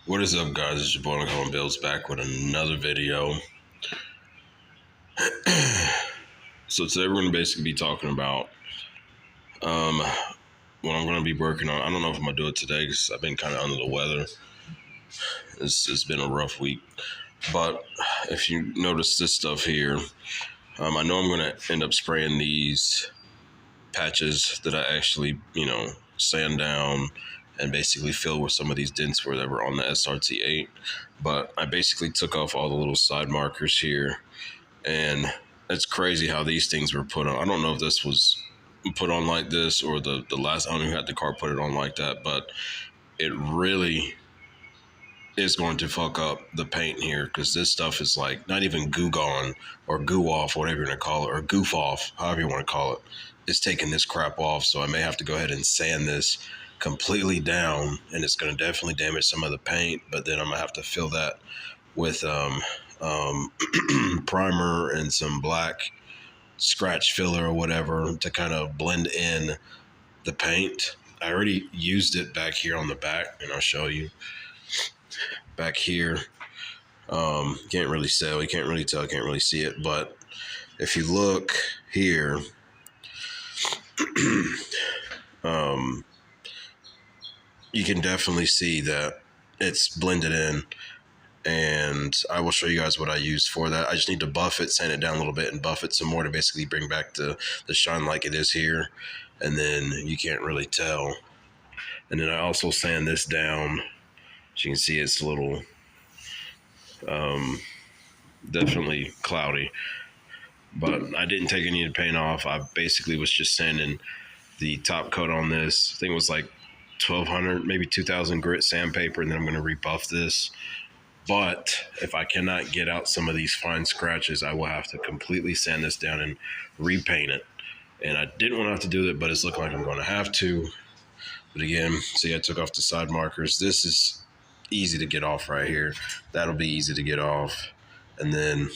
What is up, guys? It's your boy Nicole Bills back with another video. So today we're going to basically be talking about what I'm going to be working on. I don't know if I'm going to do it today because I've been kind of under the weather. It's been a rough week. But if you notice this stuff here, I know I'm going to end up spraying these patches that I actually, sand down and basically fill with some of these dents that were on the SRT8. But I basically took off all the little side markers here, and it's crazy how these things were put on. I don't know if this was put on like this or the last owner who had the car put it on like that, but it really is going to fuck up the paint here, because this stuff is like not even goo gone or goo off, whatever you're gonna call it, or goof off, however you want to call it. It's taking this crap off, so I may have to go ahead and sand this completely down, and it's going to definitely damage some of the paint, but then I'm gonna have to fill that with primer and some black scratch filler or whatever to kind of blend in the paint. I already used it back here on the back, and I'll show you back here. Can't really tell, you can't really tell, can't really see it, but if you look here, you can definitely see that it's blended in, and I will show you guys what I used for that. I just need to buff it, sand it down a little bit, and buff it some more to basically bring back the shine like it is here, and then you can't really tell. And then I also sand this down. As you can see, it's a little definitely cloudy, but I didn't take any of the paint off. I basically was just sanding the top coat on this. I think it was like 1,200, maybe 2,000 grit sandpaper, and then I'm going to rebuff this. But if I cannot get out some of these fine scratches, I will have to completely sand this down and repaint it. And I didn't want to have to do that, but it's looking like I'm going to have to. But again, see, I took off the side markers. This is easy to get off right here. That'll be easy to get off. And then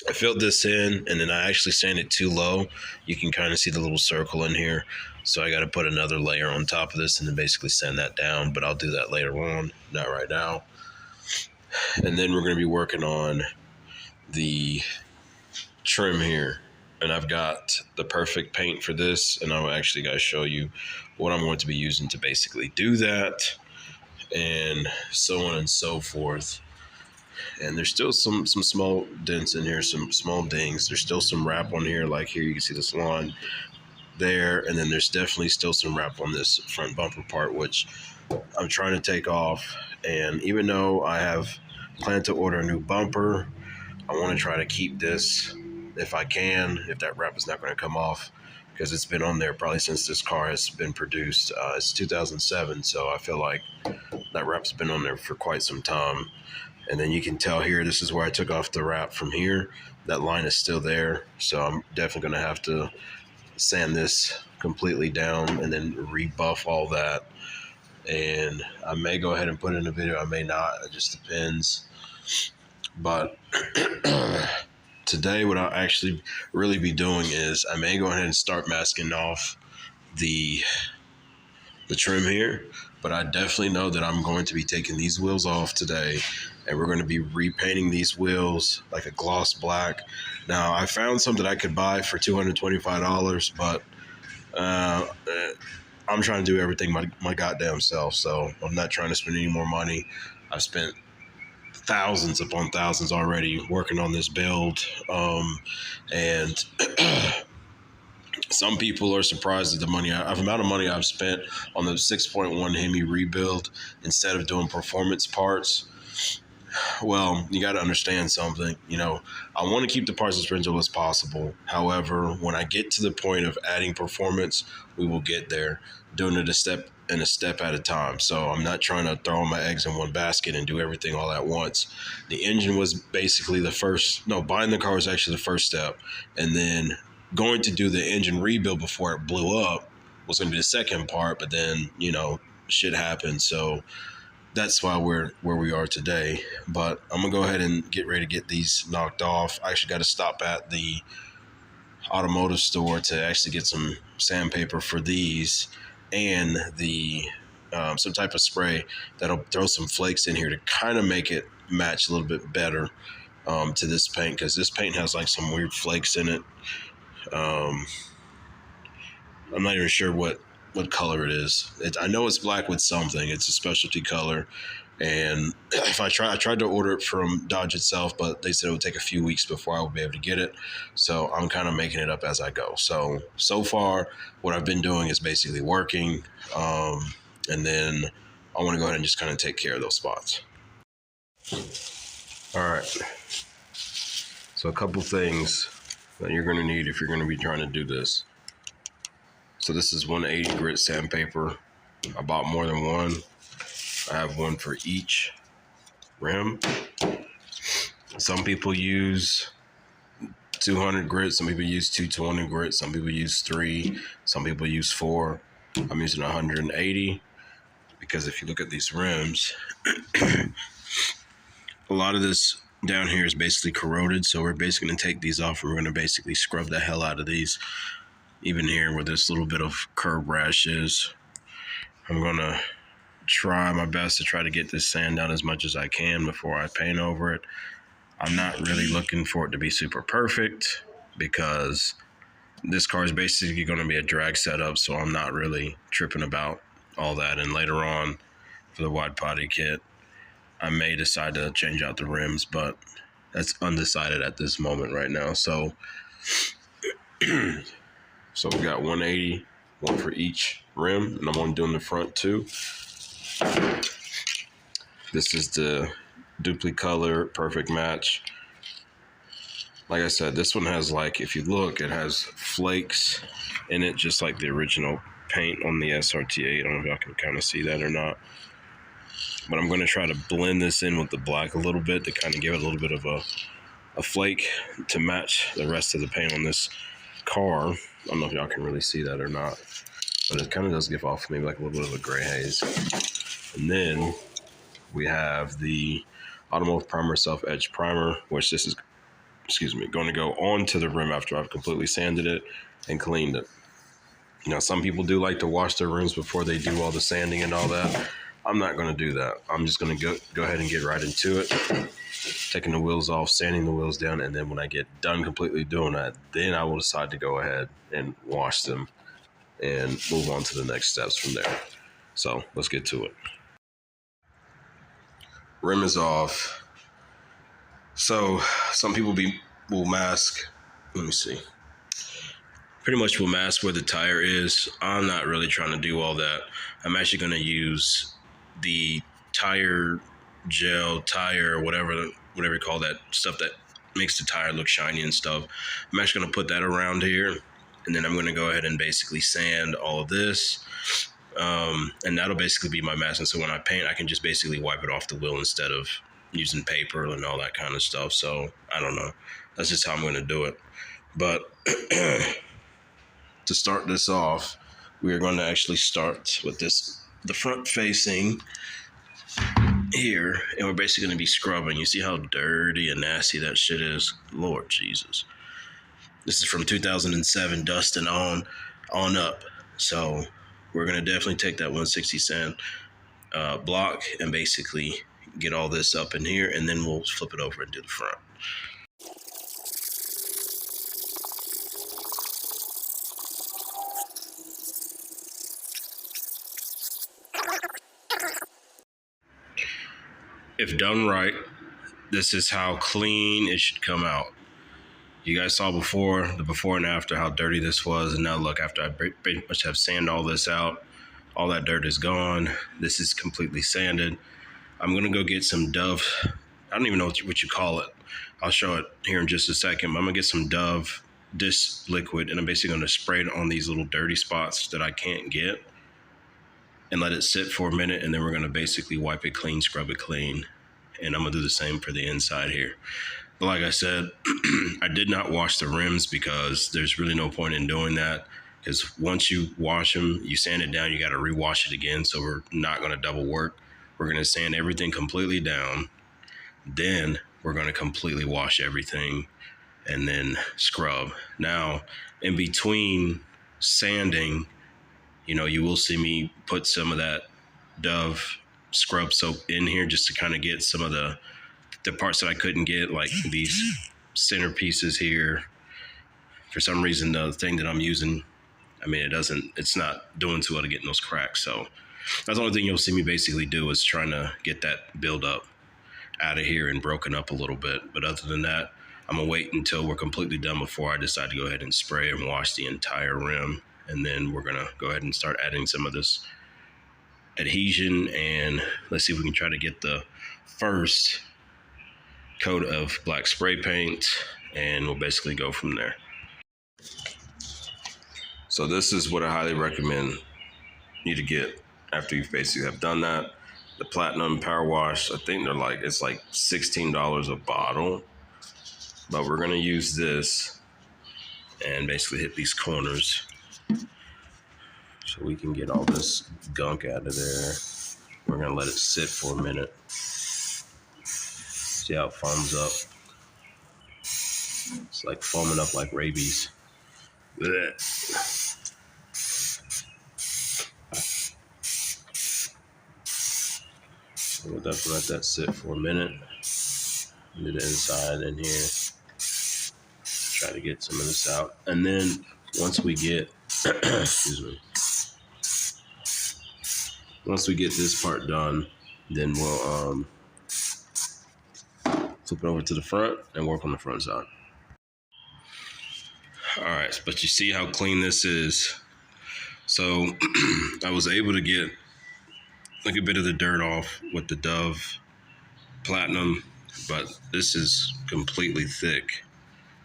I filled this in, and then I actually sanded it too low. You can kind of see the little circle in here. So I got to put another layer on top of this and then basically sand that down, but I'll do that later on, not right now. And then we're going to be working on the trim here. And I've got the perfect paint for this, and I'll actually guys show you what I'm going to be using to basically do that, and so on and so forth. And there's still some small dents in here, some small dings. There's still some wrap on here, like here you can see this line there, and then there's definitely still some wrap on this front bumper part, which I'm trying to take off. And even though I have planned to order a new bumper, I want to try to keep this if I can, if that wrap is not going to come off, because it's been on there probably since this car has been produced. It's 2007, so I feel like that wrap's been on there for quite some time. And then you can tell here, this is where I took off the wrap from here. That line is still there, so I'm definitely going to have to sand this completely down and then rebuff all that. And I may go ahead and put it in a video, I may not, it just depends. But today what I'll actually really be doing is I may go ahead and start masking off the trim here, but I definitely know that I'm going to be taking these wheels off today, and we're going to be repainting these wheels like a gloss black. Now, I found some that I could buy for $225, but I'm trying to do everything my goddamn self, so I'm not trying to spend any more money. I've spent thousands upon thousands already working on this build, and some people are surprised at the amount of money I've spent on the 6.1 Hemi rebuild instead of doing performance parts. Well, you got to understand something. I want to keep the parts as rental as possible. However, when I get to the point of adding performance, we will get there, doing it a step at a time. So I'm not trying to throw all my eggs in one basket and do everything all at once. The engine was basically buying the car was actually the first step. And then going to do the engine rebuild before it blew up was going to be the second part. But then, shit happened. So that's why we're where we are today. But I'm going to go ahead and get ready to get these knocked off. I actually got to stop at the automotive store to actually get some sandpaper for these and the some type of spray that'll throw some flakes in here to kind of make it match a little bit better to this paint, because this paint has like some weird flakes in it. I'm not even sure what color it is. I know it's black with something. It's a specialty color. And if I tried to order it from Dodge itself, but they said it would take a few weeks before I would be able to get it. So I'm kind of making it up as I go. So far, what I've been doing is basically working. And then I want to go ahead and just kind of take care of those spots. All right. So a couple things that you're going to need if you're going to be trying to do this. So this is 180 grit sandpaper. I bought more than one. I have one for each rim. Some people use 200 grit. Some people use 220 grit. Some people use 3. Some people use 4. I'm using 180 because if you look at these rims, a lot of this down here is basically corroded. So we're basically going to take these off and we're going to basically scrub the hell out of these. Even here where this little bit of curb rash is, I'm going to try my best to try to get this sand down as much as I can before I paint over it. I'm not really looking for it to be super perfect because this car is basically going to be a drag setup, so I'm not really tripping about all that. And later on for the wide body kit, I may decide to change out the rims, but that's undecided at this moment right now. So so we got 180, one for each rim, and I'm only doing the front too. This is the duplicate color, perfect match. Like I said, this one has, like, if you look, it has flakes in it, just like the original paint on the SRT8. I don't know if y'all can kind of see that or not. But I'm going to try to blend this in with the black a little bit to kind of give it a little bit of a flake to match the rest of the paint on this car. I don't know if y'all can really see that or not, but it kind of does give off maybe like a little bit of a gray haze. And then we have the Automotive Primer Self Edge Primer, which this is, going to go onto the rim after I've completely sanded it and cleaned it. You know, some people do like to wash their rims before they do all the sanding and all that. I'm not going to do that. I'm just going to go ahead and get right into it, taking the wheels off, sanding the wheels down, and then when I get done completely doing that, then I will decide to go ahead and wash them and move on to the next steps from there. So let's get to it. Rim is off. So some people will mask. Let me see. Pretty much will mask where the tire is. I'm not really trying to do all that. I'm actually going to use the tire gel, tire, whatever you call that stuff that makes the tire look shiny and stuff. I'm actually going to put that around here, and then I'm going to go ahead and basically sand all of this. And that'll basically be my mask. And so when I paint, I can just basically wipe it off the wheel instead of using paper and all that kind of stuff. So I don't know. That's just how I'm going to do it. But to start this off, we are going to actually start with the front facing here, and we're basically going to be scrubbing. You see how dirty and nasty that shit is? Lord Jesus. This is from 2007, dusting on up. So we're going to definitely take that 160 sand block and basically get all this up in here, and then we'll flip it over and do the front. If done right, this is how clean it should come out. You guys saw before, the before and after, how dirty this was. And now look, after I pretty much have sanded all this out, all that dirt is gone. This is completely sanded. I'm going to go get some Dove. I don't even know what you call it. I'll show it here in just a second. But I'm going to get some Dove disc liquid, and I'm basically going to spray it on these little dirty spots that I can't get and let it sit for a minute. And then we're going to basically wipe it clean, scrub it clean. And I'm going to do the same for the inside here. But like I said, I did not wash the rims because there's really no point in doing that. Because once you wash them, you sand it down, you got to rewash it again. So we're not going to double work. We're going to sand everything completely down. Then we're going to completely wash everything and then scrub. Now, in between sanding, you know, you will see me put some of that Dove scrub soap in here just to kind of get some of the parts that I couldn't get, like these center pieces here. For some reason, the thing that I'm using, I mean, it's not doing too well to getting those cracks. So that's the only thing you'll see me basically do is trying to get that build up out of here and broken up a little bit. But other than that, I'm gonna wait until we're completely done before I decide to go ahead and spray and wash the entire rim. And then we're gonna go ahead and start adding some of this adhesion, and let's see if we can try to get the first coat of black spray paint, and we'll basically go from there. So this is what I highly recommend you to get after you basically have done that. The Platinum Power Wash, I think it's like $16 a bottle, but we're gonna use this and basically hit these corners so we can get all this gunk out of there. We're gonna let it sit for a minute. See how it foams up. It's like foaming up like rabies. Blech. We'll definitely let that sit for a minute. Do the inside in here. Try to get some of this out. And then once we get, excuse me. Once we get this part done, then we'll flip it over to the front and work on the front side. All right, but you see how clean this is. So I was able to get like a bit of the dirt off with the Dove Platinum, but this is completely thick.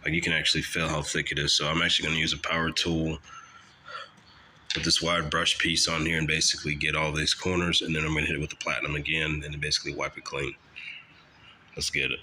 Like you can actually feel how thick it is. So I'm actually gonna use a power tool with this wide brush piece on here and basically get all these corners, and then I'm gonna hit it with the Platinum again and then basically wipe it clean. Let's get it.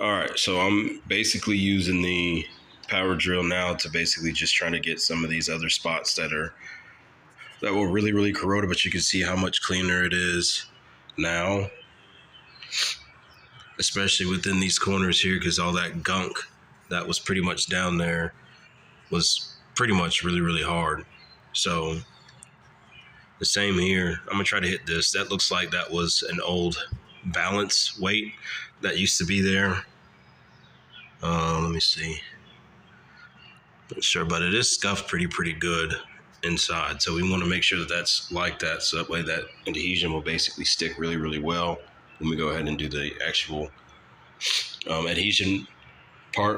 All right, so I'm basically using the power drill now to basically just trying to get some of these other spots that were really corroded, but you can see how much cleaner it is now, especially within these corners here, because all that gunk that was pretty much down there was pretty much really hard. So the same here. I'm gonna try to hit this. That looks like that was an old balance weight that used to be there. Let me see. Not sure, but it is scuffed pretty good inside. So we want to make sure that that's like that, so that way that adhesion will basically stick really well when we go ahead and do the actual adhesion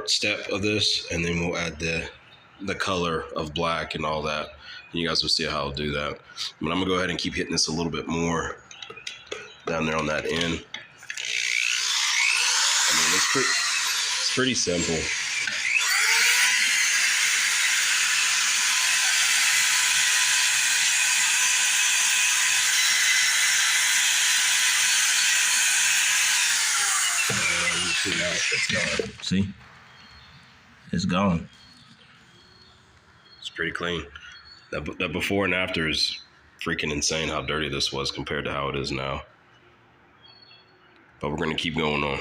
step of this, and then we'll add the color of black and all that. And you guys will see how I'll do that. But I'm gonna go ahead and keep hitting this a little bit more down there on that end. I mean, it's pretty simple. See? It's gone. It's pretty clean. That before and after is freaking insane how dirty this was compared to how it is now. But we're gonna keep going on.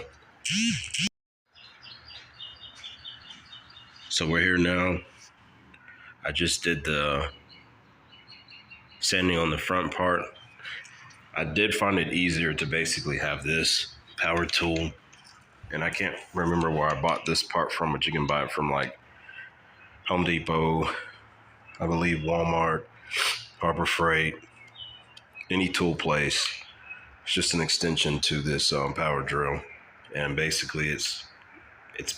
So we're here now. I just did the sanding on the front part. I did find it easier to basically have this power tool, and I can't remember where I bought this part from, but you can buy it from like Home Depot, I believe Walmart, Harbor Freight, any tool place. It's just an extension to this power drill, and basically it's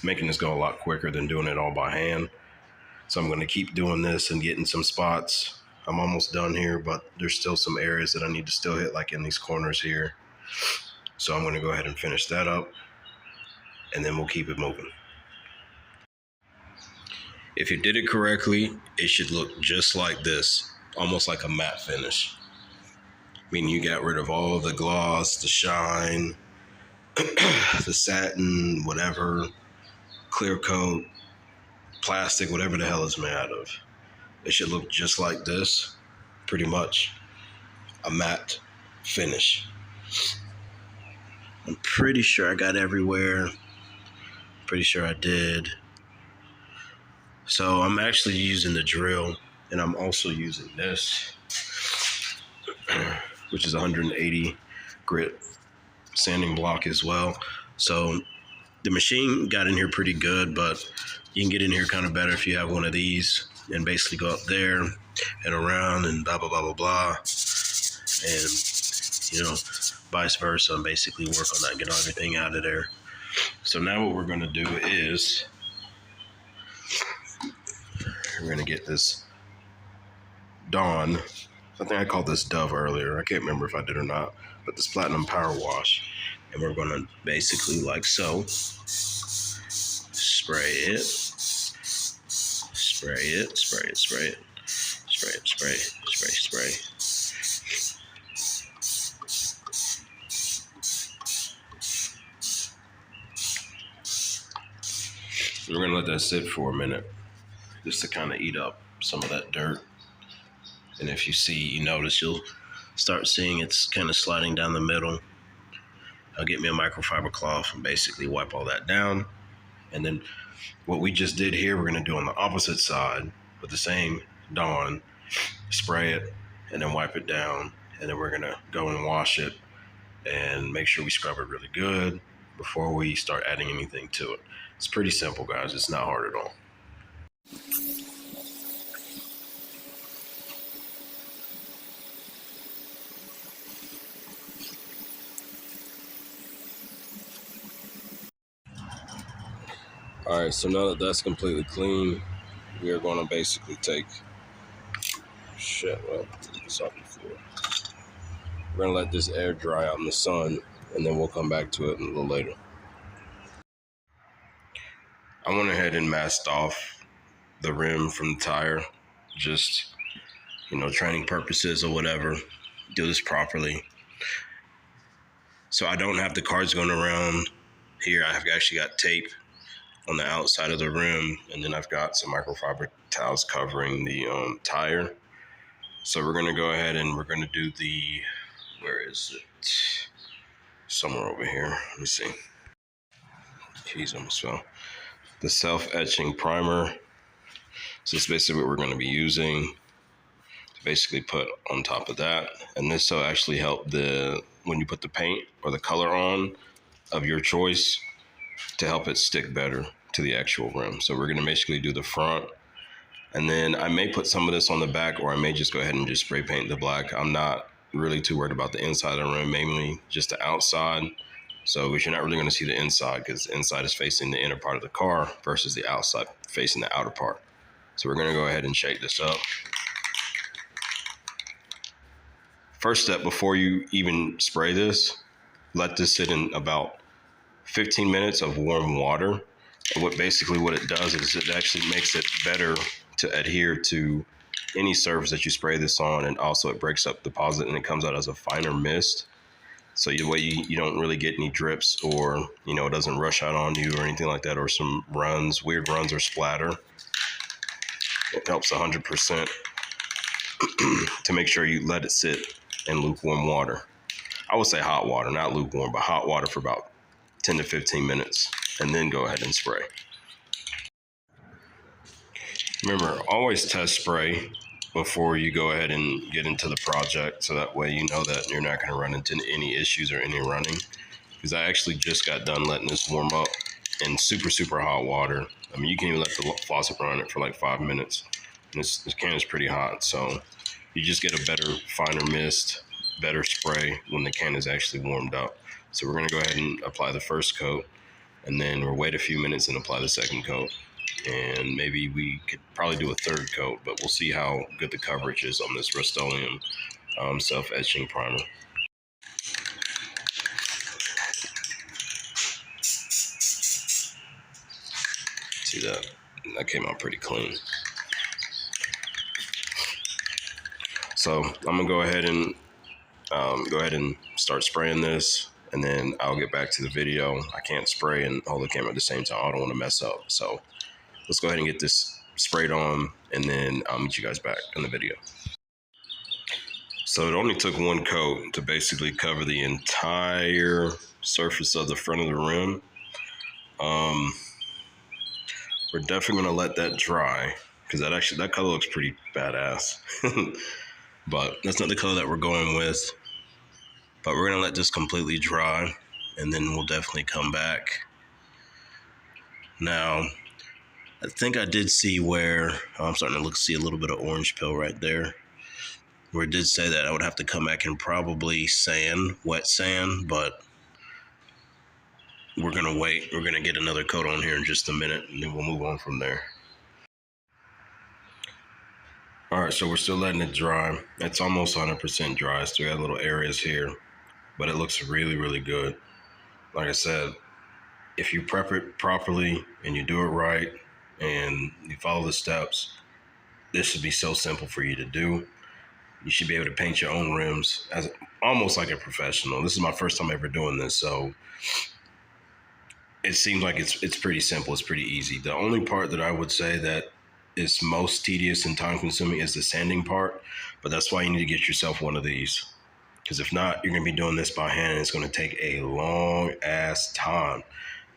making this go a lot quicker than doing it all by hand. So I'm going to keep doing this and getting some spots. I'm almost done here, but there's still some areas that I need to still hit, like in these corners here. So I'm going to go ahead and finish that up. and then we'll keep it moving. If you did it correctly, it should look just like this, almost like a matte finish. Meaning you got rid of all the gloss, the shine, the satin, whatever, clear coat, plastic, whatever the hell it's made out of. It should look just like this, pretty much a matte finish. I'm pretty sure I got everywhere. Pretty sure I did. So I'm actually using the drill, and I'm also using this, which is 180 grit sanding block as well. So the machine got in here pretty good, but you can get in here kind of better if you have one of these and basically go up there and around and blah, blah, blah, blah, blah. And, vice versa, and basically work on that and get everything out of there. So now what we're going to do is we're going to get this Dawn. I think I called this Dove earlier. I can't remember if I did or not, but this Platinum Power Wash. And we're going to basically, like so, spray it, spray it, spray it, spray it, spray it, spray it, spray, spray. We're going to let that sit for a minute just to kind of eat up some of that dirt. And if you notice, you'll start seeing it's kind of sliding down the middle. I'll get me a microfiber cloth and basically wipe all that down. And then what we just did here, we're going to do on the opposite side with the same Dawn. Spray it and then wipe it down. And then we're going to go and wash it and make sure we scrub it really good before we start adding anything to it. It's pretty simple, guys. It's not hard at all. All right, so now that that's completely clean, we are going to basically take, well, it's off the floor. We're going to let this air dry out in the sun, and then we'll come back to it a little later. I went ahead and masked off the rim from the tire, just, training purposes or whatever. Do this properly. So I don't have the cards going around here. I've actually got tape on the outside of the rim, and then I've got some microfiber towels covering the tire. So we're going to go ahead and we're going to do where is it? Somewhere over here. Let me see. Jeez, almost fell. The self-etching primer. So it's basically what we're going to be using to basically put on top of that. And this will actually help when you put the paint or the color on of your choice to help it stick better to the actual rim. So we're going to basically do the front. And then I may put some of this on the back, or I may just go ahead and just spray paint the black. I'm not really too worried about the inside of the rim, mainly just the outside. So you're not really going to see the inside because the inside is facing the inner part of the car versus the outside facing the outer part. So we're going to go ahead and shake this up. First step, before you even spray this, let this sit in about 15 minutes of warm water. And what it does is it actually makes it better to adhere to any surface that you spray this on, and also it breaks up the deposit and it comes out as a finer mist. So the way you don't really get any drips, or it doesn't rush out on you or anything like that, or some weird runs or splatter. It helps 100% to make sure you let it sit in lukewarm water. I would say hot water, not lukewarm, but hot water for about 10 to 15 minutes, and then go ahead and spray. Remember, always test spray before you go ahead and get into the project, so that way you know that you're not going to run into any issues or any running. Because I actually just got done letting this warm up in super, super hot water. I mean, you can even let the faucet run it for like 5 minutes. And this can is pretty hot, so you just get a better, finer mist, better spray when the can is actually warmed up. So we're going to go ahead and apply the first coat, and then we'll wait a few minutes and apply the second coat. And maybe we could probably do a third coat, but we'll see how good the coverage is on this Rust-Oleum self-etching primer. See that? That came out pretty clean. So I'm gonna go ahead and start spraying this, and then I'll get back to the video. I can't spray and hold the camera at the same time. I don't want to mess up. So let's go ahead and get this sprayed on, and then I'll meet you guys back in the video. So it only took one coat to basically cover the entire surface of the front of the rim. We're definitely gonna let that dry because that color looks pretty badass. But that's not the color that we're going with. But we're gonna let this completely dry, and then we'll definitely come back. Now, I think I did see where I'm starting to see a little bit of orange peel right there, where it did say that I would have to come back and probably wet sand, but we're gonna wait. We're gonna get another coat on here in just a minute, and then we'll move on from there. All right, so we're still letting it dry. It's almost 100% dry. Still got little areas here, but it looks really, really good. Like I said, if you prep it properly and you do it right and you follow the steps, this should be so simple for you to do. You should be able to paint your own rims as almost like a professional. This is my first time ever doing this, so it seems like it's pretty simple. It's pretty easy. The only part that I would say that is most tedious and time consuming is the sanding part, but that's why you need to get yourself one of these, because if not, you're going to be doing this by hand and it's going to take a long ass time,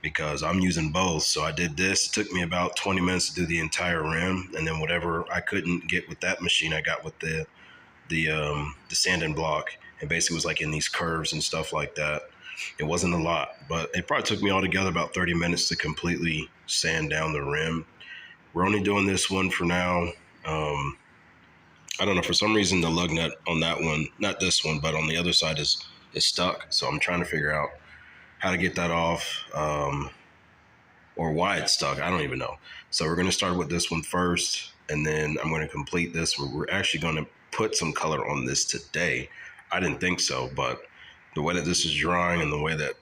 because I'm using both. So I did this. It took me about 20 minutes to do the entire rim, and then whatever I couldn't get with that machine, I got with the sanding block. It basically was like in these curves and stuff like that. It wasn't a lot, but it probably took me altogether about 30 minutes to completely sand down the rim. We're only doing this one for now. I don't know, for some reason the lug nut on that one, not this one, but on the other side is stuck. So I'm trying to figure out how to get that off, or why it's stuck. I don't even know. So we're going to start with this one first, and then I'm going to complete this. We're actually going to put some color on this today. I didn't think so, but the way that this is drying and the way that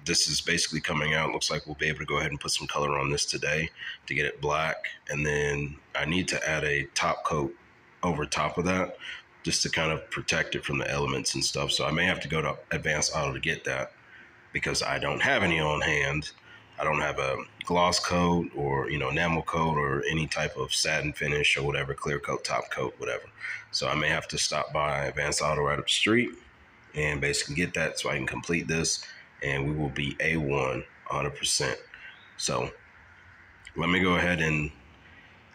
this is basically coming out, looks like we'll be able to go ahead and put some color on this today to get it black. And then I need to add a top coat over top of that just to kind of protect it from the elements and stuff. So I may have to go to Advanced Auto to get that, because I don't have any on hand. I don't have a gloss coat or, enamel coat or any type of satin finish or whatever, clear coat, top coat, whatever. So I may have to stop by Advanced Auto right up the street and basically get that so I can complete this, and we will be A1 100%. So let me go ahead and,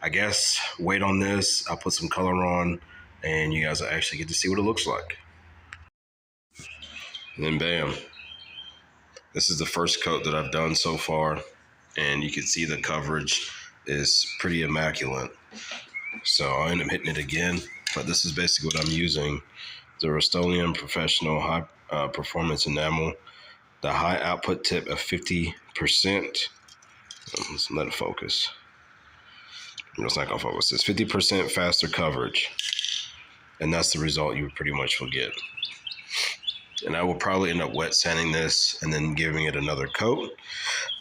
I guess, wait on this. I'll put some color on, and you guys will actually get to see what it looks like. And then bam. This is the first coat that I've done so far, and you can see the coverage is pretty immaculate. So I'll end up hitting it again, but this is basically what I'm using. The Rust-Oleum Professional High Performance Enamel. The high output tip of 50%. Let's let it focus. It's not gonna focus. It's 50% faster coverage, and that's the result you pretty much will get. And I will probably end up wet sanding this and then giving it another coat,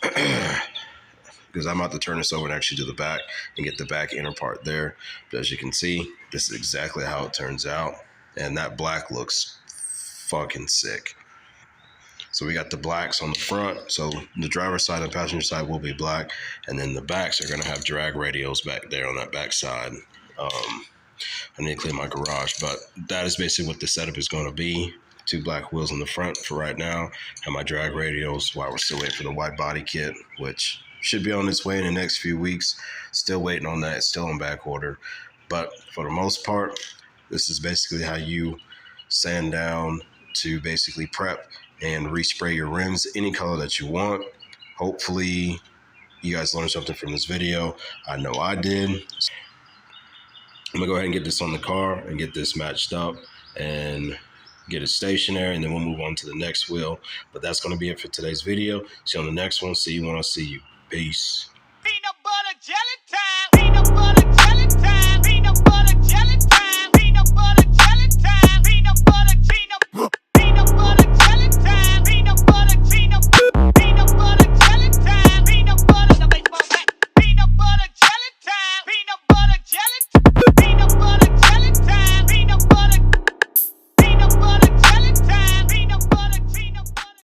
because I'm about to turn this over and actually do the back and get the back inner part there. But as you can see, this is exactly how it turns out, and that black looks fucking sick. So we got the blacks on the front. So the driver's side and passenger side will be black. And then the backs are going to have drag radials back there on that back side. I need to clean my garage, but that is basically what the setup is going to be. 2 black wheels in the front for right now, and my drag radials while we're still waiting for the white body kit, which should be on its way in the next few weeks. Still waiting on that. It's still on back order. But for the most part, this is basically how you sand down to basically prep and respray your rims any color that you want. Hopefully you guys learned something from this video. I know I did. I'm gonna go ahead and get this on the car and get this matched up and get it stationary, and then we'll move on to the next wheel. But that's gonna be it for today's video. See you on the next one. See you when I see you. Peace.